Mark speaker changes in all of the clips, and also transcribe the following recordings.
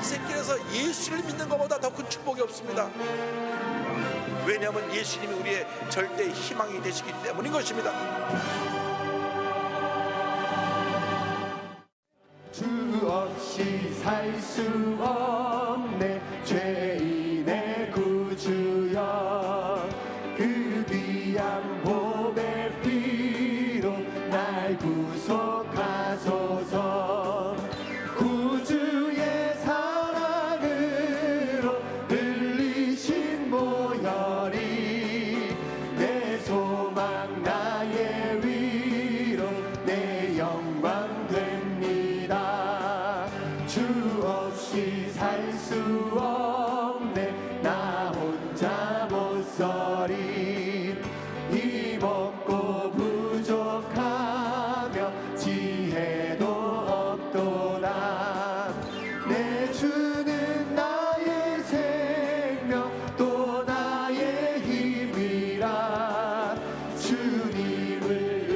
Speaker 1: 안식길에서 예수를 믿는 것보다 더 큰 축복이 없습니다. 왜냐하면 예수님이 우리의 절대 희망이 되시기 때문인 것입니다.
Speaker 2: 주 없이 살 수 없네 죄인의 구주여 그 귀한 보배 피로 날 구속하소서 구주의 사랑으로 흘리신 보혈이 내 소망 나의 위로 내 영광 됩니다. 주 없이 살 수 없네 나 혼자 못 서리 힘없고 부족하며 지혜도 없도다 내 주는 나의 생명 또 나의 힘이라 주님을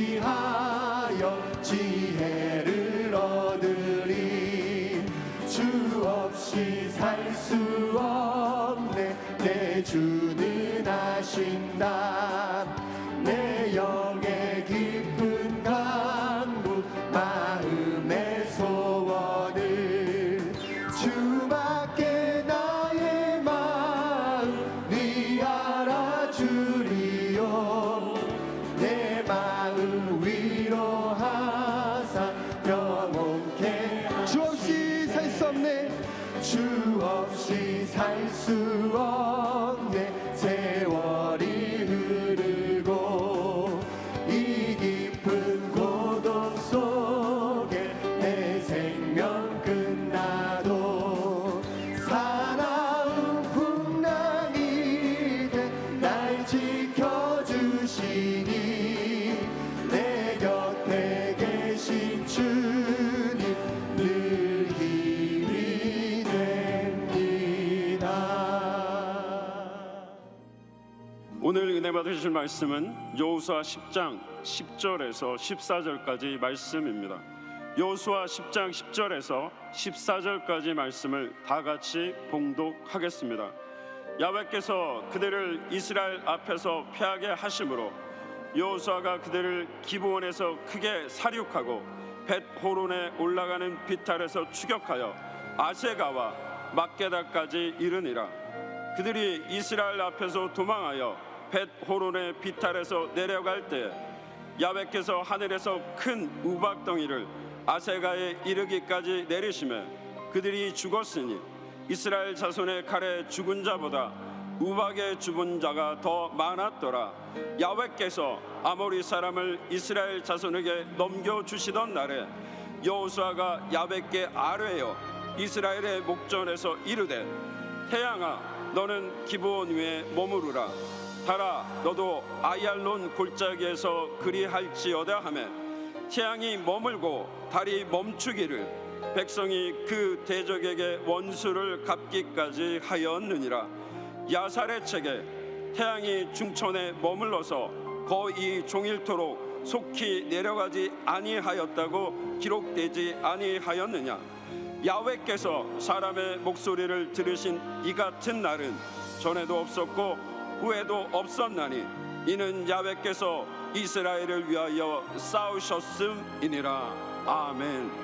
Speaker 2: 의지하여 지혜를 얻으리 주 없이 살 수 없네 내 주는 아신다 내 영의 깊은 강구 마음의 소원을 주밖에 나의 마음 네 알아주리요 내 마음 위로하사 영원케 주 없이 살 수 없네 주 없이 살 수 없네 세월이 흐르고 이 깊은 고독 속에 내 생명 끝나도 사나운 풍랑이 돼 날 지켜주시니 내 곁에 계신 주님 늘 힘이 됩니다.
Speaker 3: 오늘 은혜 받으실 말씀은 여호수아 10장 10절에서 14절까지 말씀입니다. 여호수아 10장 10절에서 14절까지 말씀을 다 같이 봉독하겠습니다. 야훼께서 그들을 이스라엘 앞에서 패하게 하심으로 여호수아가 그들을 기브온에서 크게 사륙하고 벳호론에 올라가는 비탈에서 추격하여 아세가와 막게다까지 이르니라. 그들이 이스라엘 앞에서 도망하여 벳호론의 비탈에서 내려갈 때에 야훼께서 하늘에서 큰 우박덩이를 아세가에 이르기까지 내리시매 그들이 죽었으니 이스라엘 자손의 칼에 죽은 자보다 우박에 죽은 자가 더 많았더라. 야훼께서 아모리 사람을 이스라엘 자손에게 넘겨주시던 날에 여호수아가 야훼께 아뢰어 이스라엘의 목전에서 이르되 태양아 너는 기브온 위에 머무르라 달아 너도 아얄론 골짜기에서 그리할지어다 하매 태양이 머물고 달이 멈추기를 백성이 그 대적에게 원수를 갚기까지 하였느니라. 야살의 책에 태양이 중천에 머물러서 거의 종일토록 속히 내려가지 아니하였다고 기록되지 아니하였느냐. 야훼께서 사람의 목소리를 들으신 이 같은 날은 전에도 없었고 후에도 없었나니 이는 야훼께서 이스라엘을 위하여 싸우셨음이니라. 아멘.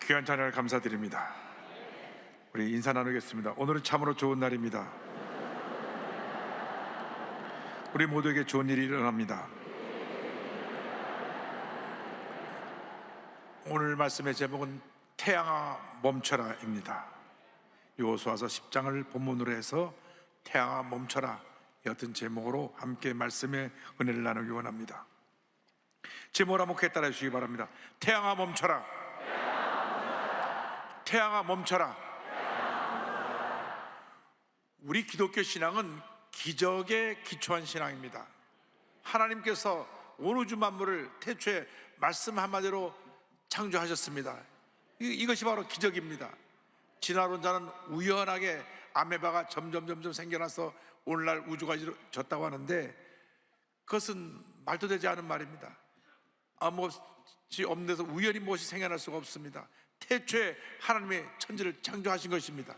Speaker 1: 귀한 찬양을 감사드립니다. 우리 인사 나누겠습니다. 오늘은 참으로 좋은 날입니다. 우리 모두에게 좋은 일이 일어납니다. 오늘 말씀의 제목은 태양아 멈춰라입니다. 여호수아서 10장을 본문으로 해서 태양아 멈춰라 이 같은 제목으로 함께 말씀의 은혜를 나누기 원합니다. 제목을 한번 따라 주시기 바랍니다. 태양아 멈춰라. 태양아 멈춰라. 우리 기독교 신앙은 기적에 기초한 신앙입니다. 하나님께서 온 우주 만물을 태초에 말씀 한마디로 창조하셨습니다. 이것이 바로 기적입니다. 진화론자는 우연하게 아메바가 점점 생겨나서 오늘날 우주가 이루어졌다고 하는데 그것은 말도 되지 않은 말입니다. 아무것이 없는 데서 우연히 무엇이 생겨날 수가 없습니다. 태초에 하나님의 천지를 창조하신 것입니다.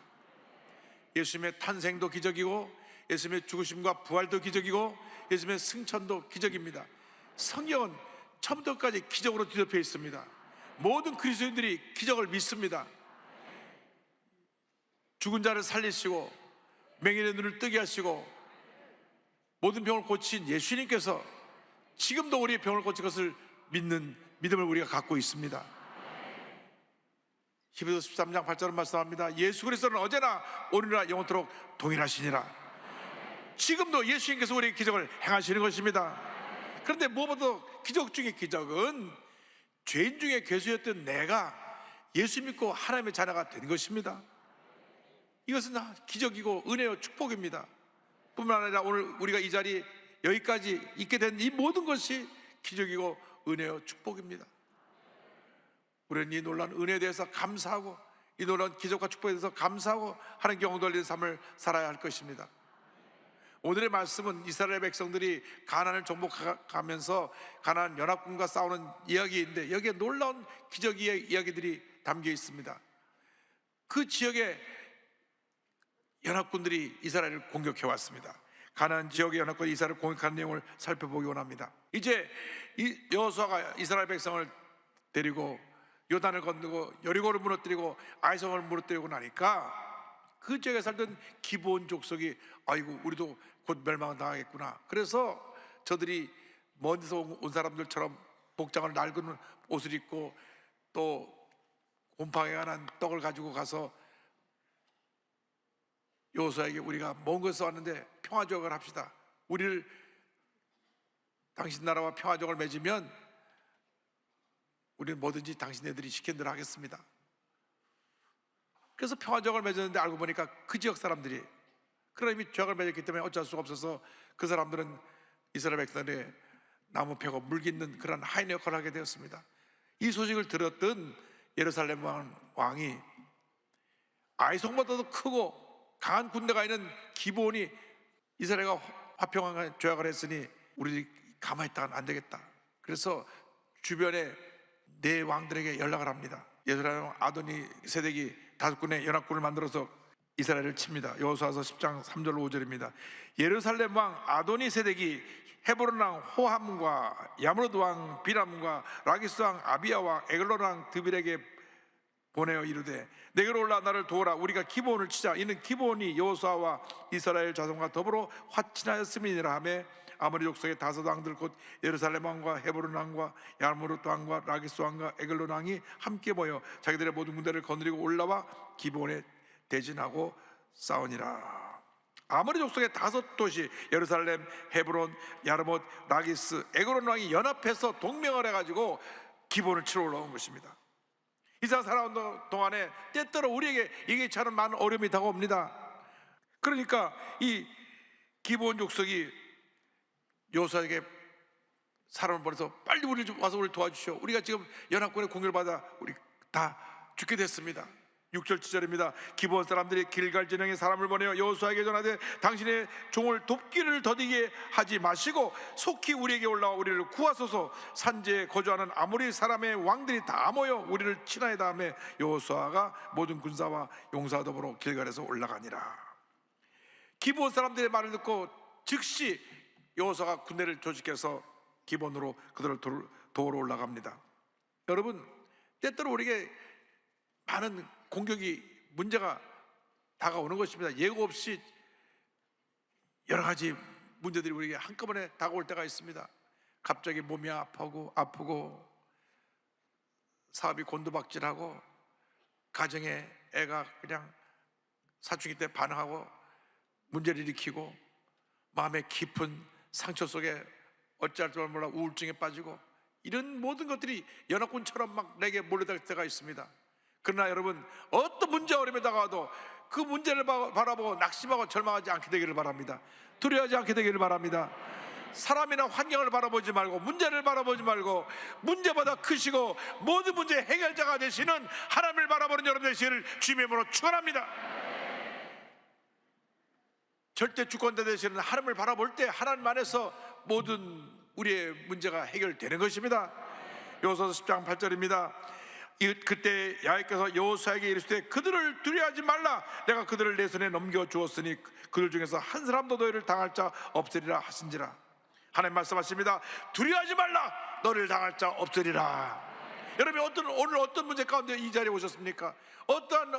Speaker 1: 예수님의 탄생도 기적이고 예수님의 죽으심과 부활도 기적이고 예수님의 승천도 기적입니다. 성경은 처음부터까지 기적으로 뒤덮여 있습니다. 모든 그리스도인들이 기적을 믿습니다. 죽은 자를 살리시고 맹인의 눈을 뜨게 하시고 모든 병을 고친 예수님께서 지금도 우리의 병을 고친 것을 믿는 믿음을 우리가 갖고 있습니다. 히브리서 13장 8절은 말씀합니다. 예수 그리스도는 어제나 오늘이나 영원토록 동일하시니라. 지금도 예수님께서 우리에게 기적을 행하시는 것입니다. 그런데 무엇보다 기적 중에 기적은 죄인 중에 괴수였던 내가 예수 믿고 하나님의 자녀가 된 것입니다. 이것은 기적이고 은혜요 축복입니다. 뿐만 아니라 오늘 우리가 이 자리 여기까지 있게 된 이 모든 것이 기적이고 은혜요 축복입니다. 우리는 이 놀라운 은혜에 대해서 감사하고 이 놀라운 기적과 축복에 대해서 감사하고 하나님께 영광 돌리는 삶을 살아야 할 것입니다. 오늘의 말씀은 이스라엘 백성들이 가나안을 정복하면서 가나안 연합군과 싸우는 이야기인데 여기에 놀라운 기적의 이야기들이 담겨 있습니다. 그 지역에 연합군들이 이스라엘을 공격해 왔습니다. 가나안 지역의 연합군이 이스라엘을 공격하는 내용을 살펴보기 원합니다. 이제 여호수아가 이스라엘 백성을 데리고 요단을 건너고 여리고를 무너뜨리고 아이성을 무너뜨리고 나니까 그 지역에 살던 기브온 족속이 아이고 우리도 곧 멸망을 당하겠구나. 그래서 저들이 먼 데서 온 사람들처럼 복장을 낡은 옷을 입고 또 곰팡이가 난 떡을 가지고 가서 여호수아에게 우리가 먼 곳에서 왔는데 평화조약을 합시다. 우리를 당신 나라와 평화조약을 맺으면 우리는 뭐든지 당신네들이 시킨 대로 하겠습니다. 그래서 평화조약을 맺었는데 알고 보니까 그 지역 사람들이 그러나 이미 조약을 맺었기 때문에 어쩔 수가 없어서 그 사람들은 이스라엘 백성들의 나무 패고 물깃는 그런 하인의 역할을 하게 되었습니다. 이 소식을 들었던 예루살렘 왕이 아이성보다도 크고 강한 군대가 있는 기브온이 이스라엘과 화평한 조약을 했으니 우리들이 가만히 있다가는 안 되겠다. 그래서 주변에 네 왕들에게 연락을 합니다. 예루살렘 왕 아도니 세덱이 5군의 연합군을 만들어서 이스라엘을 칩니다. 여호수아서 10장 3절 5절입니다. 예루살렘 왕 아도니 세덱이 헤브론 왕 호함과 야므로드 왕 비람과 라기스 왕 아비야 왕 에글론 왕 드빌에게 보내어 이르되 내게로 올라 나를 도우라. 우리가 기브온을 치자. 이는 기브온이 여호수아와 이스라엘 자손과 더불어 화친하였음이니라 하며 아모리 족속의 5 왕들 곧 예루살렘 왕과 헤브론 왕과 야므롯 왕과 라기스 왕과 에글론 왕이 함께 모여 자기들의 모든 군대를 거느리고 올라와 기브온에 대진하고 싸우니라. 아모리 족속의 5 도시 예루살렘, 헤브론, 야르못, 라기스, 에글론 왕이 연합해서 동맹을 해가지고 기브온을 치러 올라온 것입니다. 이스라엘 살아온 동안에 때때로 우리에게 예기치 않은 많은 어려움이 다가옵니다. 그러니까 이 기브온 족속이 여호수아에게 사람을 보내서 빨리 우리 좀 와서 우리를 도와주시오. 우리가 지금 연합군의 공격을 받아 우리 다 죽게 됐습니다. 6절 7절입니다. 기브온 사람들이 길갈 진영에 사람을 보내어 여호수아에게 전하되 당신의 종을 돕기를 더디게 하지 마시고 속히 우리에게 올라와 우리를 구하소서. 산지에 거주하는 아모리 사람의 왕들이 다 모여 우리를 친하여다 하며 여호수아가 모든 군사와 용사와 더불어 길갈에서 올라가니라. 기브온 사람들의 말을 듣고 즉시 여호수아가 군대를 조직해서 기본으로 그들을 도우러 올라갑니다. 여러분, 때때로 우리에게 많은 공격이 문제가 다가오는 것입니다. 예고 없이 여러 가지 문제들이 우리에게 한꺼번에 다가올 때가 있습니다. 갑자기 몸이 아프고 사업이 곤두박질하고 가정에 애가 그냥 사춘기 때 반항하고 문제를 일으키고 마음의 깊은 상처 속에 어찌할 줄 몰라 우울증에 빠지고 이런 모든 것들이 연합군처럼 막 내게 몰려들 때가 있습니다. 그러나 여러분, 어떤 문제 어려움에 다가와도 그 문제를 바라보고 낙심하고 절망하지 않게 되기를 바랍니다. 두려워하지 않게 되기를 바랍니다. 사람이나 환경을 바라보지 말고 문제를 바라보지 말고 문제보다 크시고 모든 문제의 해결자가 되시는 하나님을 바라보는 여러분 되시기를 주님의 이름으로 축원합니다. 절대 주권자 되시는 하나님을 바라볼 때 하나님 안에서 모든 우리의 문제가 해결되는 것입니다. 여호수아서 10장 8절입니다. 그때 야훼께서 여호수아에게 이르시되 그들을 두려워하지 말라. 내가 그들을 내 손에 넘겨 주었으니 그들 중에서 한 사람도 너희를 당할 자 없으리라 하신지라. 하나님 말씀하십니다. 두려워하지 말라. 너를 당할 자 없으리라. 여러분, 오늘 어떤 문제 가운데 이 자리에 오셨습니까? 어떠한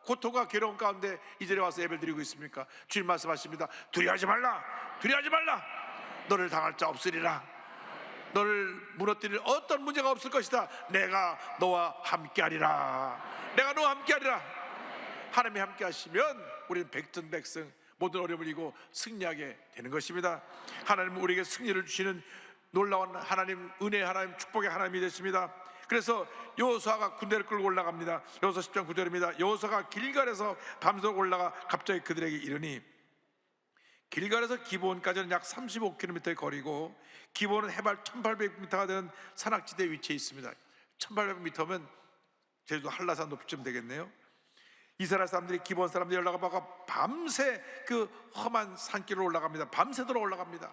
Speaker 1: 고통과 괴로움 가운데 이 자리에 와서 예배를 드리고 있습니까? 주님 말씀하십니다. 두려워하지 말라. 두려워하지 말라. 너를 당할 자 없으리라. 너를 무너뜨릴 어떤 문제가 없을 것이다. 내가 너와 함께하리라. 내가 너와 함께하리라. 하나님이 함께하시면 우리는 백전백승 모든 어려움을 이기고 승리하게 되는 것입니다. 하나님은 우리에게 승리를 주시는 놀라운 하나님, 은혜의 하나님, 축복의 하나님이 되십니다. 그래서 여호수아가 군대를 끌고 올라갑니다. 여호수아 10장 9절입니다. 여호수아가 길갈에서 밤새도록 올라가 갑자기 그들에게 이르니, 길갈에서 기브온까지는 약 35km의 거리고 기브온은 해발 1800m가 되는 산악지대에 위치해 있습니다. 1800m면 제주도 한라산 높이쯤 되겠네요. 이스라엘 사람들이, 기브온 사람들이 올라가다가 밤새 그 험한 산길로 올라갑니다. 밤새도록 올라갑니다.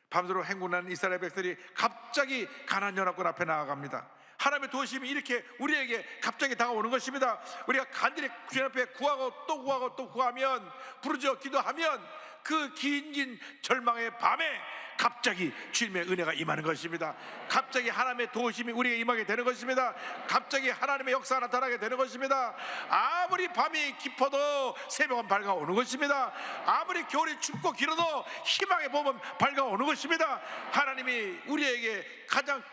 Speaker 1: 밤새도록 행군하는 이스라엘 백성들이 갑자기 가나안 연합군 앞에 나아갑니다. 하나님의 도우심이 이렇게 우리에게 갑자기 다가오는 것입니다. 우리가 간절히 주님 앞에 구하고 또 구하고 또 구하면, 부르짖어 기도하면 그 긴 절망의 밤에 갑자기 주님의 은혜가 임하는 것입니다. 갑자기 하나님의 도우심이 우리에게 임하게 되는 것입니다. 갑자기 하나님의 역사가 나타나게 되는 것입니다. 아무리 밤이 깊어도 새벽은 밝아오는 것입니다. 아무리 겨울이 춥고 길어도 희망의 봄은 밝아오는 것입니다. 하나님이 우리에게 가장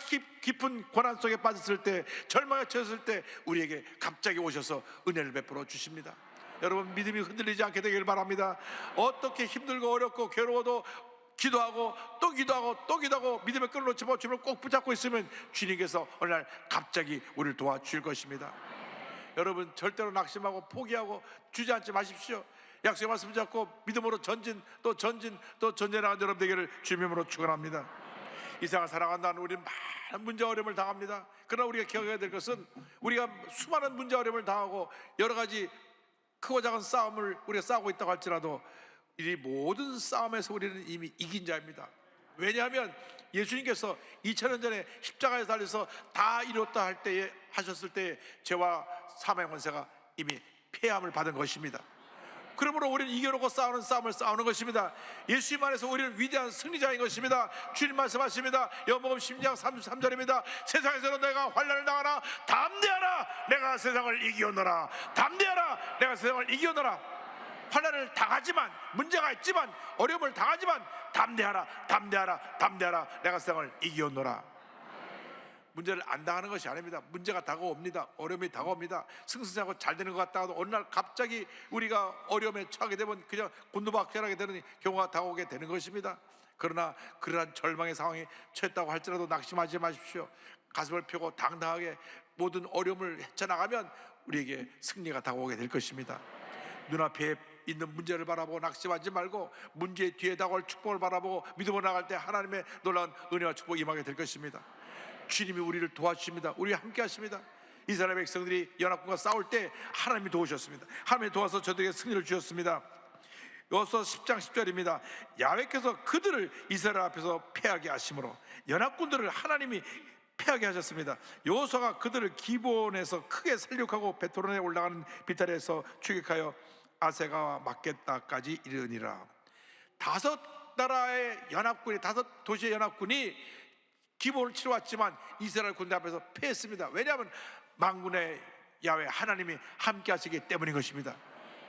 Speaker 1: 깊은 고난 속에 빠졌을 때, 절망에 처했을 때 우리에게 갑자기 오셔서 은혜를 베풀어 주십니다. 여러분, 믿음이 흔들리지 않게 되길 바랍니다. 어떻게 힘들고 어렵고 괴로워도 기도하고 또 기도하고 또 기도하고 믿음의 끈을 놓지 못하고 주님을 꼭 붙잡고 있으면 주님께서 어느 날 갑자기 우리를 도와줄 것입니다. 여러분, 절대로 낙심하고 포기하고 주저앉지 마십시오. 약속의 말씀 잡고 믿음으로 전진 또 전진 또 전진하는 여러분 되기를 주님의 이름으로 축원합니다. 이 세상을 살아간다는 우리는 많은 문제 어려움을 당합니다. 그러나 우리가 기억해야 될 것은, 우리가 수많은 문제 어려움을 당하고 여러 가지 크고 작은 싸움을 우리가 싸우고 있다고 할지라도 이 모든 싸움에서 우리는 이미 이긴 자입니다. 왜냐하면 예수님께서 2000년 전에 십자가에 달려서 다 이뤘다 할 때에 하셨을 때에 죄와 사망의 권세가 이미 패함을 받은 것입니다. 그러므로 우리는 이겨놓고 싸우는 싸움을 싸우는 것입니다. 예수님 안에서 우리는 위대한 승리자인 것입니다. 주님 말씀하십니다. 요한복음 10장 33절입니다. 세상에서는 내가 환난을 당하나 담대하라, 내가 세상을 이기었노라. 담대하라, 내가 세상을 이기었노라. 환난을 당하지만, 문제가 있지만, 어려움을 당하지만 담대하라, 담대하라, 담대하라, 내가 세상을 이기었노라. 문제를 안 당하는 것이 아닙니다. 문제가 다가옵니다. 어려움이 다가옵니다. 승승장구 잘 되는 것 같다가도 어느 날 갑자기 우리가 어려움에 처하게 되면 그냥 곤두박질하게 되는 경우가 다가오게 되는 것입니다. 그러나 그러한 절망의 상황에 처했다고 할지라도 낙심하지 마십시오. 가슴을 펴고 당당하게 모든 어려움을 헤쳐나가면 우리에게 승리가 다가오게 될 것입니다. 눈앞에 있는 문제를 바라보고 낙심하지 말고 문제 뒤에 다가올 축복을 바라보고 믿음으로 나갈 때 하나님의 놀라운 은혜와 축복이 임하게 될 것입니다. 주님이 우리를 도와주십니다. 우리와 함께 하십니다. 이스라엘 백성들이 연합군과 싸울 때 하나님이 도우셨습니다. 하나님이 도와서 저들에게 승리를 주셨습니다. 여호수아 10장 10절입니다. 야훼께서 그들을 이스라엘 앞에서 패하게 하심으로 연합군들을 하나님이 패하게 하셨습니다. 여호수아가 그들을 기브온에서 크게 살육하고 베토론에 올라가는 비탈에서 추격하여 아세가와 막게다까지 이르니라. 5나라의 연합군이, 5도시의 연합군이 기본을 치러왔지만 이스라엘 군대 앞에서 패했습니다. 왜냐하면 만군의 야훼 하나님이 함께 하시기 때문인 것입니다.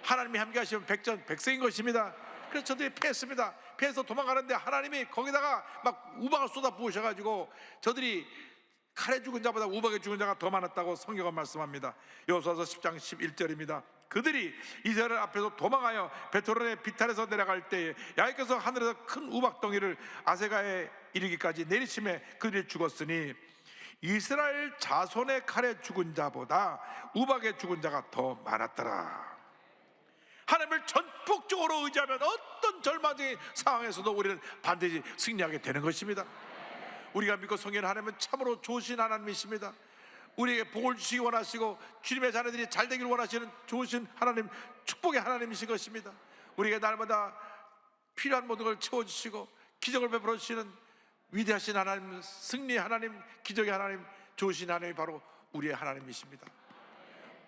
Speaker 1: 하나님이 함께 하시면 백성인 것입니다. 그래서 저들이 패했습니다. 패해서 도망가는데 하나님이 거기다가 막 우박을 쏟아 부으셔가지고 저들이 칼에 죽은 자보다 우박에 죽은 자가 더 많았다고 성경은 말씀합니다. 여호수아서 10장 11절입니다. 그들이 이스라엘 앞에서 도망하여 베토론의 비탈에서 내려갈 때에 야훼께서 하늘에서 큰 우박덩이를 아세가에 이르기까지 내리심에 그들이 죽었으니 이스라엘 자손의 칼에 죽은 자보다 우박에 죽은 자가 더 많았더라. 하나님을 전폭적으로 의지하면 어떤 절망적인 상황에서도 우리는 반드시 승리하게 되는 것입니다. 우리가 믿고 섬기는 하나님은 참으로 좋으신 하나님이십니다. 우리에게 복을 주시기 원하시고 주님의 자녀들이 잘 되기를 원하시는 좋으신 하나님, 축복의 하나님이신 것입니다. 우리에게 날마다 필요한 모든 걸 채워주시고 기적을 베풀어 주시는 위대하신 하나님, 승리의 하나님, 기적의 하나님, 좋으신 하나님이 바로 우리의 하나님이십니다.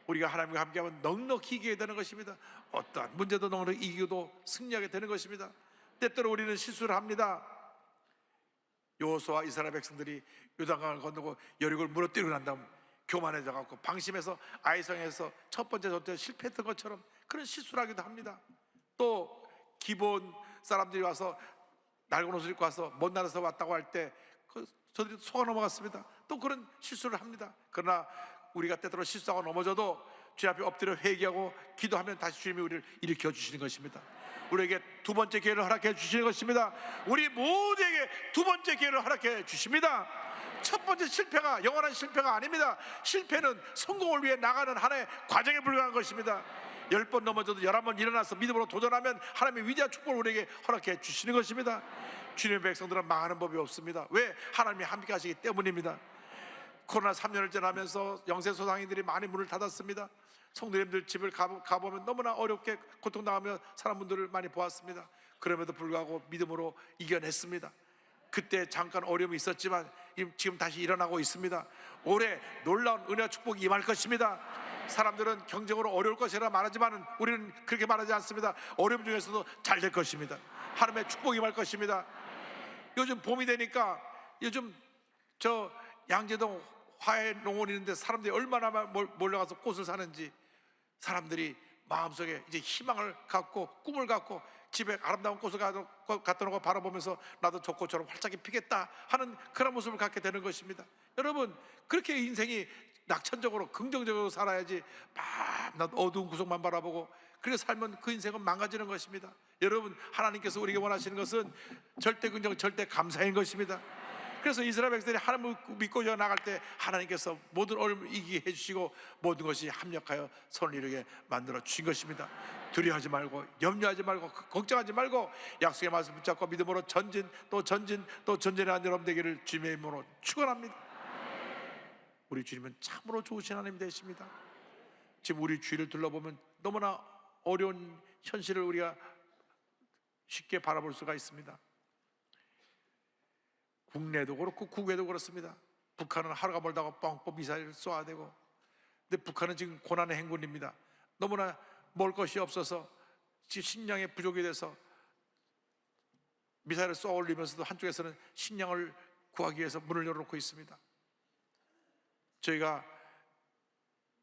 Speaker 1: 우리가 하나님과 함께하면 넉넉히 이기게 되는 것입니다. 어떠한 문제도 넉넉히 이기고도 승리하게 되는 것입니다. 때때로 우리는 실수를 합니다. 여호수아와 이스라엘 백성들이 요단강을 건너고 여리고를 무너뜨리고 난 다음 교만해져 갖고 방심해서 아이성에서 첫 번째 전투에 실패했던 것처럼 그런 실수를 하기도 합니다. 또 기본 사람들이 와서 낡은 옷을 입고 와서 먼 나라에서 왔다고 할 때 저들이 속아 넘어갔습니다. 또 그런 실수를 합니다. 그러나 우리가 때때로 실수하고 넘어져도 주님 앞에 엎드려 회개하고 기도하면 다시 주님이 우리를 일으켜 주시는 것입니다. 우리에게 두 번째 기회를 허락해 주시는 것입니다. 우리 모두에게 두 번째 기회를 허락해 주십니다. 첫 번째 실패가 영원한 실패가 아닙니다. 실패는 성공을 위해 나가는 하나의 과정에 불과한 것입니다. 10번 넘어져도 11번 일어나서 믿음으로 도전하면 하나님의 위대한 축복을 우리에게 허락해 주시는 것입니다. 주님의 백성들은 망하는 법이 없습니다. 왜? 하나님이 함께 하시기 때문입니다. 코로나 3년을 지나면서 영세소상인들이 많이 문을 닫았습니다. 성도님들 집을 가보면 너무나 어렵게 고통당하며 사는 분들을 많이 보았습니다. 그럼에도 불구하고 믿음으로 이겨냈습니다. 그때 잠깐 어려움이 있었지만 지금 다시 일어나고 있습니다. 올해 놀라운 은혜와 축복이 임할 것입니다. 사람들은 경쟁으로 어려울 것이라 말하지만 우리는 그렇게 말하지 않습니다. 어려움 중에서도 잘 될 것입니다. 하나님의 축복이 임할 것입니다. 요즘 봄이 되니까 요즘 저 양재동 화훼농원 있는데 사람들이 얼마나 몰려가서 꽃을 사는지, 사람들이 마음속에 이제 희망을 갖고 꿈을 갖고 집에 아름다운 꽃을 갖다 놓고 바라보면서 나도 저 꽃처럼 활짝이 피겠다 하는 그런 모습을 갖게 되는 것입니다. 여러분, 그렇게 인생이 낙천적으로 긍정적으로 살아야지 밤낮 어두운 구석만 바라보고 그렇게 살면 그 인생은 망가지는 것입니다. 여러분, 하나님께서 우리에게 원하시는 것은 절대 긍정, 절대 감사인 것입니다. 그래서 이스라엘 백성들이 하나님을 믿고 나갈 때 하나님께서 모든 어려움을 이기게 해주시고 모든 것이 합력하여 손을 이루게 만들어 주신 것입니다. 두려워하지 말고 염려하지 말고 걱정하지 말고 약속의 말씀 붙잡고 믿음으로 전진 또 전진 또 전진하는 여러분 되기를 주님의 이름으로 축원합니다. 우리 주님은 참으로 좋으신 하나님 되십니다. 지금 우리 주위를 둘러보면 너무나 어려운 현실을 우리가 쉽게 바라볼 수가 있습니다. 국내도 그렇고 국외도 그렇습니다. 북한은 하루가 멀다고 뻥뻥 미사일을 쏘아대고, 근데 북한은 지금 고난의 행군입니다. 너무나 먹을 것이 없어서 지금 식량에 부족이 돼서 미사일을 쏘아 올리면서도 한쪽에서는 식량을 구하기 위해서 문을 열어놓고 있습니다. 저희가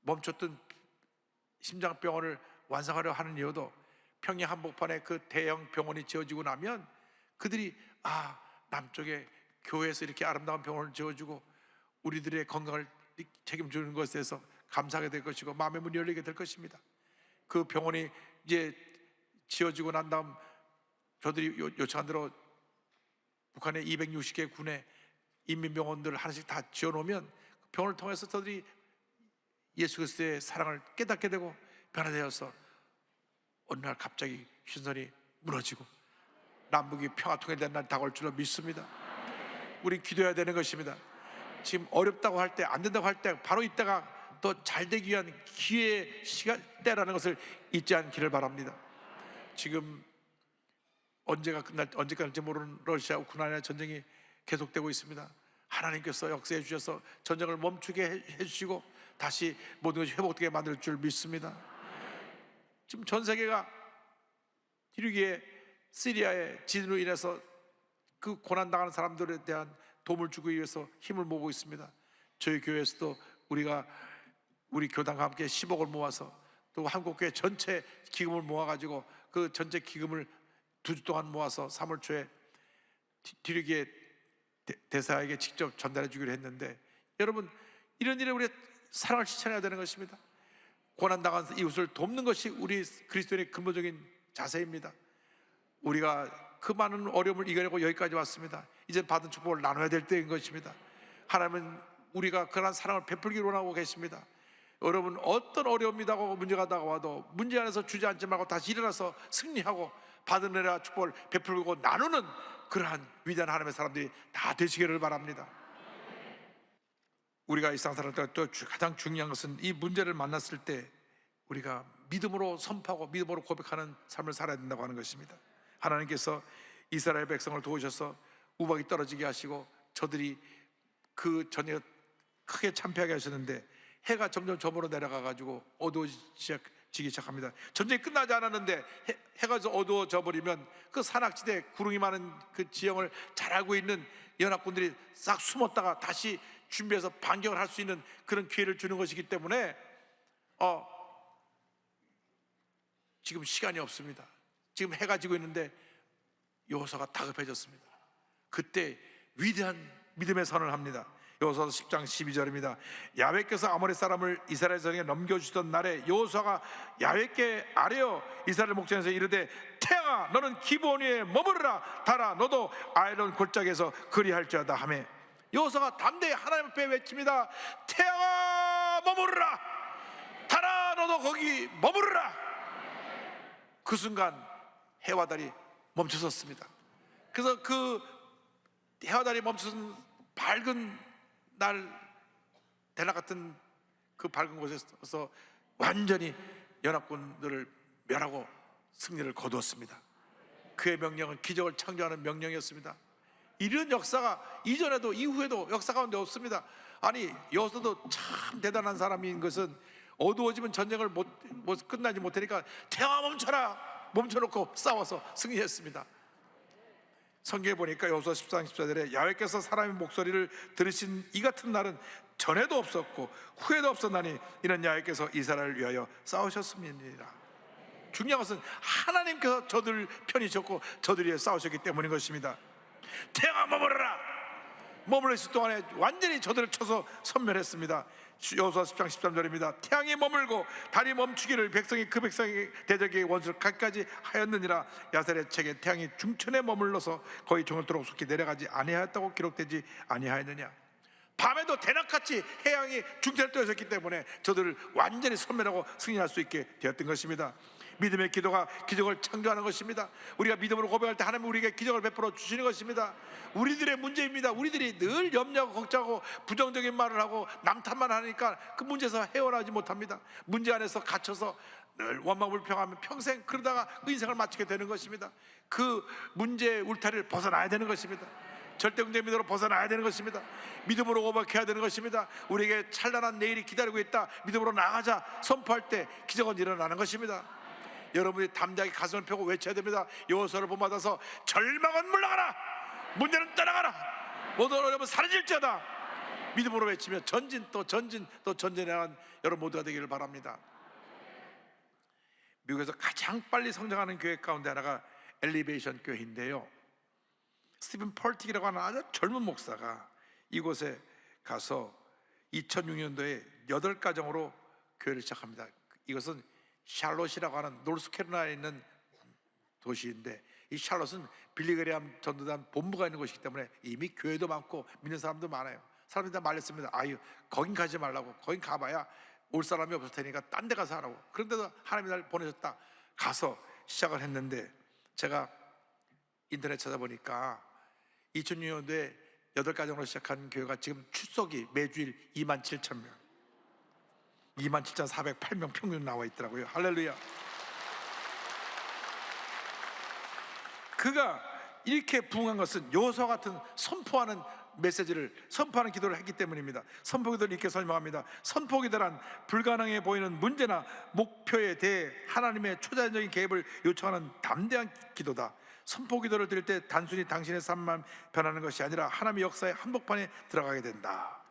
Speaker 1: 멈췄던 심장병원을 완성하려 하는 이유도 평양 한복판에 그 대형 병원이 지어지고 나면 그들이 남쪽에 교회에서 이렇게 아름다운 병원을 지어주고 우리들의 건강을 책임지는 것에 대해서 감사하게 될 것이고 마음의 문이 열리게 될 것입니다. 그 병원이 이제 지어지고 난 다음 저들이 요청한 대로 북한의 260개 군의 인민병원들을 하나씩 다 지어놓으면 병원을 통해서 저들이 예수 그리스도의 사랑을 깨닫게 되고 변화되어서 어느 날 갑자기 휴전선이 무너지고 남북이 평화 통일된 날 다가올 줄로 믿습니다. 우리 기도해야 되는 것입니다. 지금 어렵다고 할 때, 안 된다고 할 때 바로 이때가 더 잘 되기 위한 기회의 시간 때라는 것을 잊지 않기를 바랍니다. 지금 언제가 끝날지 모르는 러시아 우크라이나 전쟁이 계속되고 있습니다. 하나님께서 역사해 주셔서 전쟁을 멈추게 해주시고 다시 모든 것이 회복되게 만들 줄 믿습니다. 지금 전 세계가 튀르기에 시리아의 지진으로 인해서 그 고난당하는 사람들에 대한 도움을 주기 위해서 힘을 모으고 있습니다. 저희 교회에서도 우리가 우리 교단과 함께 10억을 모아서 또 한국교회 전체 기금을 모아가지고 그 전체 기금을 2주 동안 모아서 3월 초에 뒤르기에 대사에게 직접 전달해 주기로 했는데, 여러분, 이런 일에 우리 사랑을 실천해야 되는 것입니다. 고난당한 이웃을 돕는 것이 우리 그리스도인의 근본적인 자세입니다. 우리가 그 많은 어려움을 이겨내고 여기까지 왔습니다. 이제 받은 축복을 나눠야 될 때인 것입니다. 하나님은 우리가 그러한 사랑을 베풀기를 원하고 계십니다. 여러분, 어떤 어려움이 다가오고 문제가 다가와도 문제 안에서 주저앉지 말고 다시 일어나서 승리하고 받으느라 축복을 베풀고 나누는 그러한 위대한 하나님의 사람들이 다 되시기를 바랍니다. 우리가 일상 살아갈 때 또 가장 중요한 것은 이 문제를 만났을 때 우리가 믿음으로 선포하고 믿음으로 고백하는 삶을 살아야 된다고 하는 것입니다. 하나님께서 이스라엘 백성을 도우셔서 우박이 떨어지게 하시고 저들이 그 전에 크게 참패하게 하셨는데, 해가 점점 저물어 내려가가지고 어두워지기 시작합니다. 전쟁이 끝나지 않았는데 해가 어두워져 버리면 그 산악지대 구름이 많은 그 지형을 잘 알고 있는 연합군들이 싹 숨었다가 다시 준비해서 반격을 할 수 있는 그런 기회를 주는 것이기 때문에 지금 시간이 없습니다. 지금 해가 지고 있는데 여호수아가 다급해졌습니다. 그때 위대한 믿음의 선언을 합니다. 여호수아서 10장 12절입니다. 야훼께서 아모리 사람을 이스라엘 전에 넘겨주시던 날에 여호수아가 야훼께 아뢰어 이스라엘 목전에서 이르되, 태양아 너는 기브온 위에 머무르라. 달아 너도 아이론 골짜기에서 그리할지어다 하매, 여호수아가 담대히 하나님 앞에 외칩니다. 태양아 머무르라. 달아 너도 거기 머무르라. 그 순간 해와 달이 멈춰섰습니다. 그래서 그 해와 달이 멈춰선 밝은 날 대낮 같은 그 밝은 곳에서 완전히 연합군들을 멸하고 승리를 거두었습니다. 그의 명령은 기적을 창조하는 명령이었습니다. 이런 역사가 이전에도 이후에도 역사 가운데 없습니다. 아니, 여호수아도 참 대단한 사람인 것은 어두워지면 전쟁을 끝나지 못하니까 태양아 멈춰라, 멈춰놓고 싸워서 승리했습니다. 성경에 보니까 여호수아 14장 14절에 야훼께서 사람의 목소리를 들으신 이 같은 날은 전에도 없었고 후에도 없었나니 이는 야훼께서 이스라엘을 위하여 싸우셨음이니라. 중요한 것은 하나님께서 저들 편이셨고 저들 위해 싸우셨기 때문인 것입니다. 태양아 머무르라. 머물러 있을 동안에 완전히 저들을 쳐서 섬멸했습니다. 여호수아 10장 13절입니다. 태양이 머물고 달이 멈추기를 백성이 그 백성의 대적의 원수를 갖기까지 하였느니라. 야셀의 책에 태양이 중천에 머물러서 거의 저녁도록 속히 내려가지 아니하였다고 기록되지 아니하였느냐. 밤에도 대낮같이 해양이 중천에 떠 있었기 때문에 저들을 완전히 섬멸하고 승리할 수 있게 되었던 것입니다. 믿음의 기도가 기적을 창조하는 것입니다. 우리가 믿음으로 고백할 때 하나님은 우리에게 기적을 베풀어 주시는 것입니다. 우리들의 문제입니다. 우리들이 늘 염려하고 걱정하고 부정적인 말을 하고 남탓만 하니까 그 문제에서 헤어나지 못합니다. 문제 안에서 갇혀서 늘 원망불평하면 평생 그러다가 인생을 마치게 되는 것입니다. 그 문제의 울타리를 벗어나야 되는 것입니다. 절대응대 믿음으로 벗어나야 되는 것입니다. 믿음으로 고백해야 되는 것입니다. 우리에게 찬란한 내일이 기다리고 있다, 믿음으로 나가자 선포할 때 기적은 일어나는 것입니다. 여러분이 담대하게 가슴을 펴고 외쳐야 됩니다. 여호수아를 본받아서 절망은 물러가라, 문제는 떠나가라, 모든 어려움은 사라질지어다. 믿음으로 외치며 전진 또 전진 또 전진해 나가는 여러분 모두가 되기를 바랍니다. 미국에서 가장 빨리 성장하는 교회 가운데 하나가 엘리베이션 교회인데요, 스티븐 펄틱이라고 하는 아주 젊은 목사가 이곳에 가서 2006년도에 8가정으로 교회를 시작합니다. 이것은 샬롯이라고 하는 노스캐롤라이나에 있는 도시인데, 이 샬롯은 빌리그레암 전도단 본부가 있는 곳이기 때문에 이미 교회도 많고 믿는 사람도 많아요. 사람들이 다 말렸습니다. 아유, 거긴 가지 말라고. 거긴 가봐야 올 사람이 없을 테니까 딴 데 가서 하라고. 그런데도 하나님이 날 보내셨다. 가서 시작을 했는데, 제가 인터넷 찾아보니까 2006년도에 8가정으로 시작한 교회가 지금 출석이 매주일 27,000명, 27,408명 평균 나와 있더라고요. 할렐루야. 그가 이렇게 부응한 것은 여호수아 같은 선포하는 메시지를 선포하는 기도를 했기 때문입니다. 선포기도를 이렇게 설명합니다. 선포기도란 불가능해 보이는 문제나 목표에 대해 하나님의 초자연적인 개입을 요청하는 담대한 기도다. 선포기도를 드릴 때 단순히 당신의 삶만 변하는 것이 아니라 하나님의 역사의 한복판에 들어가게 된다.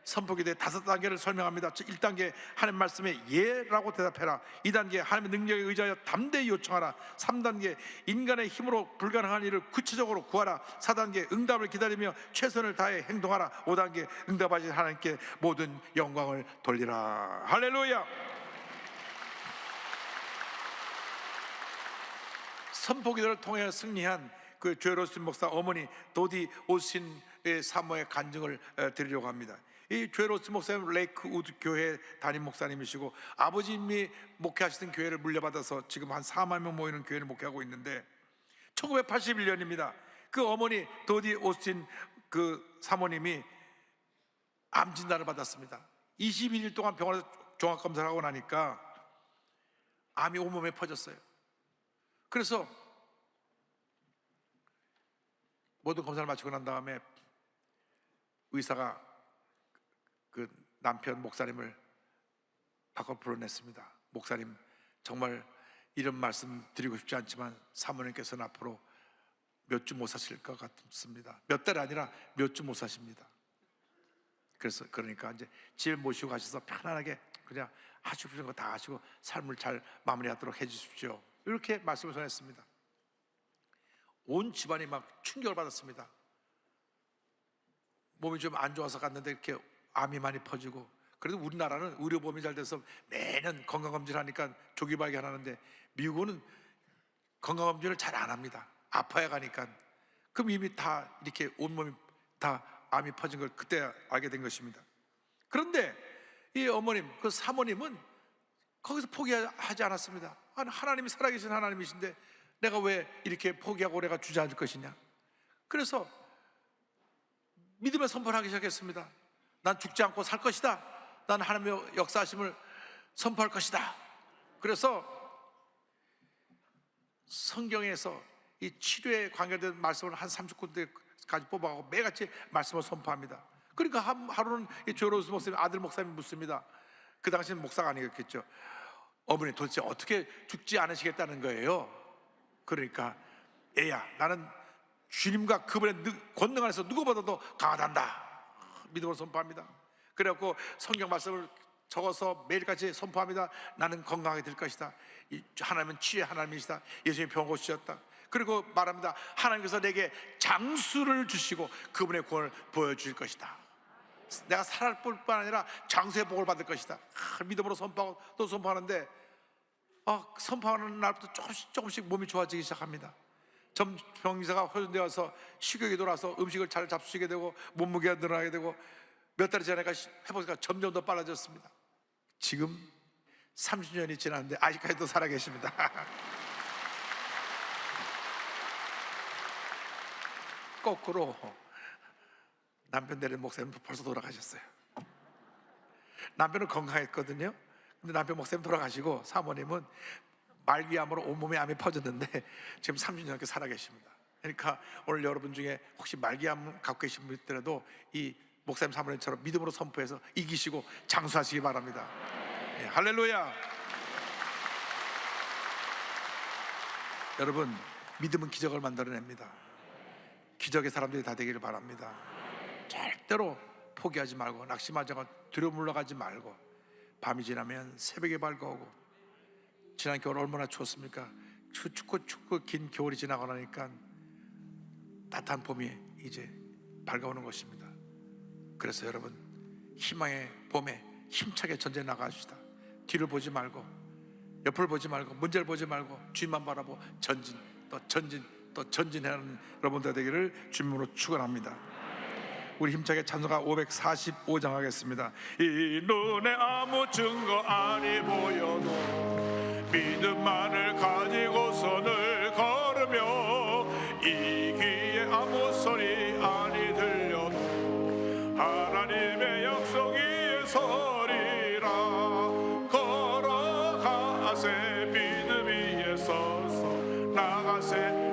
Speaker 1: 선포기도의 5단계를 설명합니다. 1단계 하나님 말씀에 예라고 대답해라. 2단계 하나님의 능력에 의지하여 담대히 요청하라. 3단계 인간의 힘으로 불가능한 일을 구체적으로 구하라. 4단계 응답을 기다리며 최선을 다해 행동하라. 5단계 응답하신 하나님께 모든 영광을 돌리라. 할렐루야. 선포기도를 통해 승리한 그 조엘 오스틴 목사 어머니 도디 오스틴의 사모의 간증을 드리려고 합니다. 이 조엘 오스틴 목사님은 레이크우드 교회 담임 목사님이시고 아버님이 목회하시던 교회를 물려받아서 지금 한 4만 명 모이는 교회를 목회하고 있는데 1981년입니다. 그 어머니 도디 오스틴 그 사모님이 암 진단을 받았습니다. 21일 동안 병원에서 종합검사를 하고 나니까 암이 온몸에 퍼졌어요. 그래서 모든 검사를 마치고 난 다음에 의사가 그 남편 목사님을 밖으로 불러냈습니다. 목사님, 정말 이런 말씀 드리고 싶지 않지만 사모님께서는 앞으로 몇 주 못 사실 것 같습니다. 몇 달 아니라 몇 주 못 사십니다. 그래서 그러니까 이제 집에 모시고 가셔서 편안하게 그냥 하시고 싶은 거 다 하시고 삶을 잘 마무리하도록 해주십시오. 이렇게 말씀을 전했습니다. 온 집안이 막 충격을 받았습니다. 몸이 좀 안 좋아서 갔는데 이렇게 암이 많이 퍼지고, 그래도 우리나라는 의료보험이 잘 돼서 매년 건강검진을 하니까 조기 발견하는데 미국은 건강검진을 잘 안 합니다. 아파야 가니까. 그럼 이미 다 이렇게 온몸이 다 암이 퍼진 걸 그때 알게 된 것입니다. 그런데 이 어머님, 그 사모님은 거기서 포기하지 않았습니다. 하나님이 살아계신 하나님이신데 내가 왜 이렇게 포기하고 내가 주저앉을 것이냐. 그래서 믿음의 선포를 하기 시작했습니다. 난 죽지 않고 살 것이다. 난 하나님의 역사하심을 선포할 것이다. 그래서 성경에서 이 치료에 관계된 말씀을 한 30군데까지 뽑아가고 매같이 말씀을 선포합니다. 그러니까 하루는 이 조엘 오스틴 목사님 아들 목사님이 묻습니다. 그 당시는 목사가 아니었겠죠. 어머니 도대체 어떻게 죽지 않으시겠다는 거예요? 그러니까 애야, 나는 주님과 그분의 권능 안에서 누구보다도 강하단다. 믿음으로 선포합니다. 그래갖고 성경 말씀을 적어서 매일같이 선포합니다. 나는 건강하게 될 것이다. 하나님은 치유의 하나님이시다. 예수님이 병 고치셨다. 그리고 말합니다. 하나님께서 내게 장수를 주시고 그분의 구원을 보여주실 것이다. 내가 살아날 뿐만 아니라 장수의 복을 받을 것이다. 믿음으로 선포하고 또 선포하는데 선포하는 날부터 조금씩 몸이 좋아지기 시작합니다. 병기사가 호전되어서 식욕이 돌아서 음식을 잘 잡수시게 되고 몸무게가 늘어나게 되고 몇 달이 지나니까 회복이 점점 더 빨라졌습니다. 지금 30년이 지났는데 아직까지도 살아계십니다. 거꾸로 남편 되는 목사님도 벌써 돌아가셨어요. 남편은 건강했거든요. 근데 남편 목사님 돌아가시고 사모님은 말기암으로 온몸에 암이 퍼졌는데 지금 30년 넘게 살아계십니다. 그러니까 오늘 여러분 중에 혹시 말기암 갖고 계신 분 있더라도 이 목사님 사모님처럼 믿음으로 선포해서 이기시고 장수하시기 바랍니다. 네, 할렐루야. 여러분, 믿음은 기적을 만들어냅니다. 기적의 사람들이 다 되기를 바랍니다. 절대로 포기하지 말고 낙심하지 말고 두려워 물러가지 말고 밤이 지나면 새벽에 밝아오고, 지난 겨울 얼마나 추웠습니까? 춥고 긴 겨울이 지나고 나니까 따뜻한 봄이 이제 밝아오는 것입니다. 그래서 여러분, 희망의 봄에 힘차게 전쟁에 나가십시다. 뒤를 보지 말고 옆을 보지 말고 문제를 보지 말고 주님만 바라보고 전진 또 전진하는 여러분들 되기를 주님으로 축원합니다. 우리 힘차게 찬송가 545장 하겠습니다. 이 눈에 아무 증거 아니 보여도 믿음만을 가지고서 늘 걸으며 이 귀에 아무 소리 아니 들려도 하나님의 약속 위에 서리라. 걸어가세 믿음 위에 서서 나가세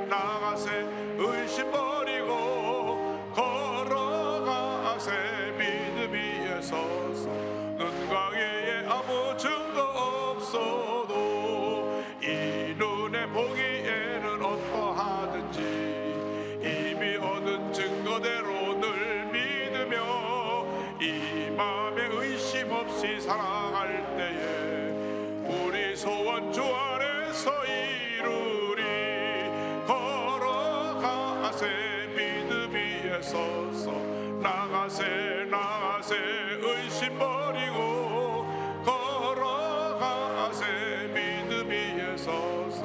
Speaker 1: 의심 버리고 걸어가세 믿음 위에 서서 눈과 귀에 아무 증거 없어도 이 눈에 보기에는 어떠하든지 이미 얻은 서서 나가세 나가세 의심 버리고 걸어가세 믿음 위에 서서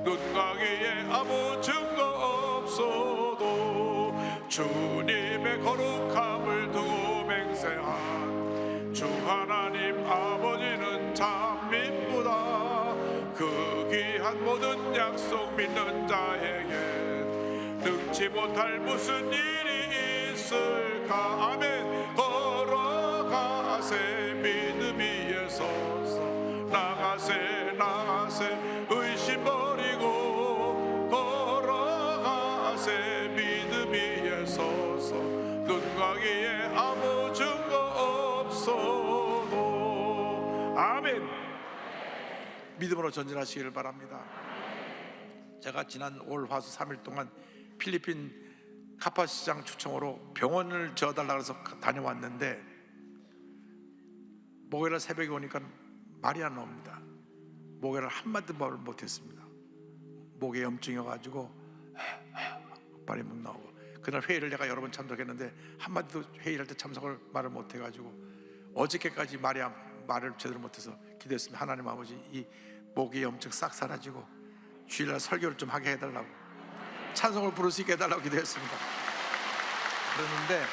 Speaker 1: 눈 가기에 아무 증거 없어도 주님의 거룩함을 두고 맹세한 주 하나님 아버지는 참 미쁘다. 그 귀한 모든 약속 믿는 자에게 능치 못할 무슨 일이 있을까. 아멘. 걸어가세 믿음 위에 서서 나가세 나가세 의심 버리고 걸어가세 믿음 위에 서서 눈 가기에 아무 증거 없어도. 아멘. 믿음으로 전진하시기를 바랍니다. 제가 지난 올 화수 3일 동안 필리핀 카파시장 초청으로 병원을 지어달라고 해서 다녀왔는데 목요일 새벽에 오니까 말이 안 나옵니다. 목요일 한마디 말을 못했습니다. 목에 염증이어가지고 말이 못 나오고, 그날 회의를 내가 여러 번 참석했는데 한마디도 회의할 때 참석을 말을 못해가지고 어저께까지 말을 제대로 못해서 기도했습니다. 하나님 아버지, 이 목의 염증 싹 사라지고 주일날 설교를 좀 하게 해달라고, 찬송을 부를 수 있게 해달라고 기도했습니다. 그랬는데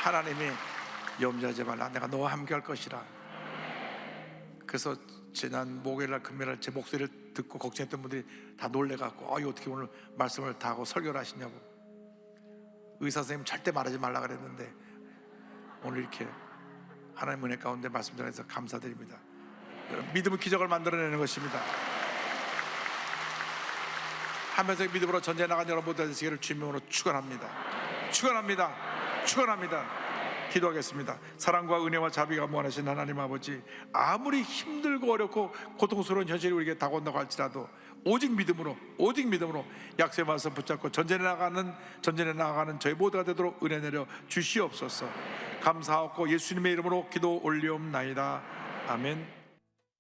Speaker 1: 하나님이 염려하지 말라, 내가 너와 함께 할 것이라. 그래서 지난 목요일날 금요일날 제 목소리를 듣고 걱정했던 분들이 다 놀래갖고 어떻게 오늘 말씀을 다 하고 설교를 하시냐고. 의사 선생님 절대 말하지 말라 그랬는데 오늘 이렇게 하나님 은혜 가운데 말씀 전해서 감사드립니다. 믿음은 기적을 만들어내는 것입니다. 하면서 믿음으로 전쟁에 나간 여러분 모두 되시기를 주님으로 축원합니다. 축원합니다. 축원합니다. 기도하겠습니다. 사랑과 은혜와 자비가 무한하신 하나님 아버지, 아무리 힘들고 어렵고 고통스러운 현실이 우리에게 다가온다고 할지라도 오직 믿음으로 약속의 말씀 붙잡고 전쟁에 나가는 저희 모두가 되도록 은혜 내려 주시옵소서. 감사하고 예수님의 이름으로 기도 올리옵나이다. 아멘.